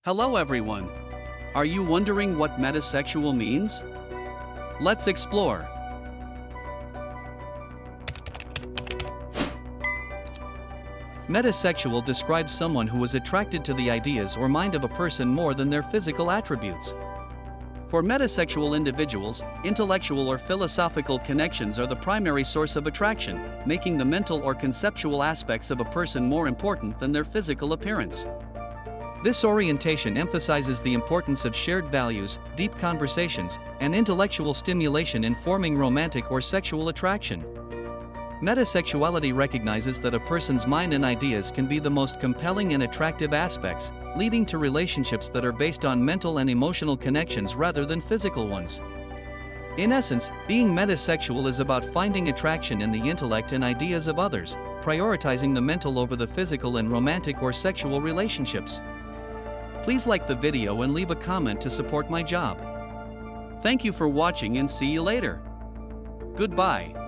Hello everyone. Are you wondering what metasexual means? Let's explore. Metasexual describes someone who is attracted to the ideas or mind of a person more than their physical attributes. For metasexual individuals, intellectual or philosophical connections are the primary source of attraction, making the mental or conceptual aspects of a person more important than their physical appearance. This orientation emphasizes the importance of shared values, deep conversations, and intellectual stimulation in forming romantic or sexual attraction. Metasexuality recognizes that a person's mind and ideas can be the most compelling and attractive aspects, leading to relationships that are based on mental and emotional connections rather than physical ones. In essence, being metasexual is about finding attraction in the intellect and ideas of others, prioritizing the mental over the physical in romantic or sexual relationships. Please like the video and leave a comment to support my job. Thank you for watching and see you later. Goodbye.